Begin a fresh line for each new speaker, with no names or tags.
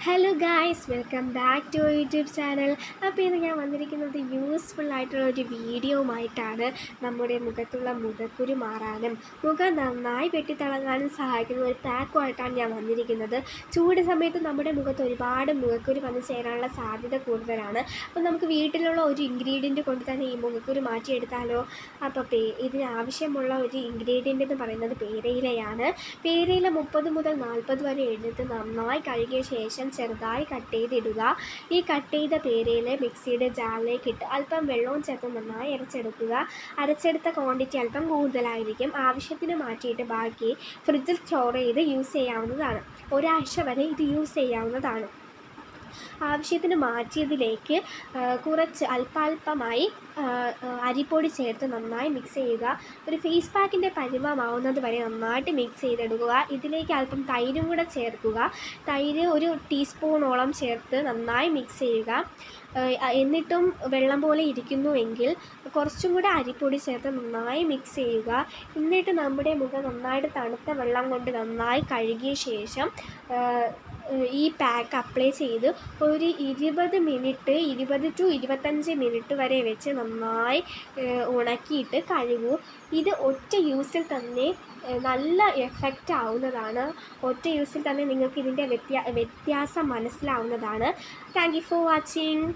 Hello guys, welcome back to YouTube channel. അപ്പോൾ ഇന്ന് ഞാൻ വന്നിരിക്കുന്നത് യൂസ്ഫുൾ ആയിട്ടുള്ള ഒരു വീഡിയോയുമായിട്ടാണ്. നമ്മുടെ മുഖത്തുള്ള മുഖക്കുരു മാറാനും മുഖം നന്നായി വെട്ടിത്തിളങ്ങാനും സഹായിക്കുന്ന ഒരു പാക്കുമായിട്ടാണ് ഞാൻ വന്നിരിക്കുന്നത്. ചൂട് സമയത്ത് നമ്മുടെ മുഖത്ത് ഒരുപാട് മുഖക്കുരു വന്നു ചേരാനുള്ള സാധ്യത കൂടുതലാണ്. അപ്പോൾ നമുക്ക് വീട്ടിലുള്ള ഒരു ഇൻഗ്രീഡിയൻറ്റ് കൊണ്ട് തന്നെ ഈ മുഖക്കുരു മാറ്റിയെടുത്താലോ? അപ്പോൾ ഇതിനാവശ്യമുള്ള ഒരു ഇൻഗ്രീഡിയൻ്റ് എന്ന് പറയുന്നത് പേരയിലയാണ്. പേരയില 30 മുതൽ 40 വരെ എടുത്ത് നന്നായി കഴുകിയ ശേഷം ചെറുതായി കട്ട് ചെയ്തിടുക. ഈ കട്ട് ചെയ്ത പേരയില മിക്സിയുടെ ജാറിലേക്ക് ഇട്ട് അല്പം വെള്ളവും ചേർത്ത് നന്നായി അരച്ചെടുക്കുക. അരച്ചെടുത്ത ക്വാണ്ടിറ്റി അല്പം കൂടുതലായിരിക്കും. ആവശ്യത്തിന് മാറ്റിയിട്ട് ബാക്കി ഫ്രിഡ്ജിൽ സ്റ്റോർ ചെയ്ത് യൂസ് ചെയ്യാവുന്നതാണ്. ഒരാഴ്ച വരെ ഇത് യൂസ് ചെയ്യാവുന്നതാണ്. ആവശ്യത്തിന് മാറ്റിയതിലേക്ക് കുറച്ച് അല്പാൽപമായി അരിപ്പൊടി ചേർത്ത് നന്നായി മിക്സ് ചെയ്യുക. ഒരു ഫേസ് പാക്കിൻ്റെ പരിമമാവുന്നത് വരെ നന്നായിട്ട് മിക്സ് ചെയ്തെടുക്കുക. ഇതിലേക്ക് അല്പം തൈരും കൂടെ ചേർക്കുക. തൈര് ഒരു ടീസ്പൂണോളം ചേർത്ത് നന്നായി മിക്സ് ചെയ്യുക. എന്നിട്ടും വെള്ളം പോലെ ഇരിക്കുന്നുവെങ്കിൽ കുറച്ചും കൂടെ അരിപ്പൊടി ചേർത്ത് നന്നായി മിക്സ് ചെയ്യുക. എന്നിട്ട് നമ്മുടെ മുഖം നന്നായിട്ട് തണുത്ത വെള്ളം കൊണ്ട് നന്നായി കഴുകിയ ശേഷം ഈ പാക്ക് അപ്ലൈ ചെയ്ത് ഒരു 20 ടു 25 മിനിറ്റ് വരെ വെച്ച് നന്നായി ഉണക്കിയിട്ട് കഴുകൂ. ഇത് ഒറ്റ യൂസിൽ തന്നെ നല്ല എഫക്റ്റ് ആവുന്നതാണ്. ഒറ്റ യൂസിൽ തന്നെ നിങ്ങൾക്ക് ഇതിൻ്റെ വ്യത്യാസം മനസ്സിലാവുന്നതാണ്. Thank you for watching.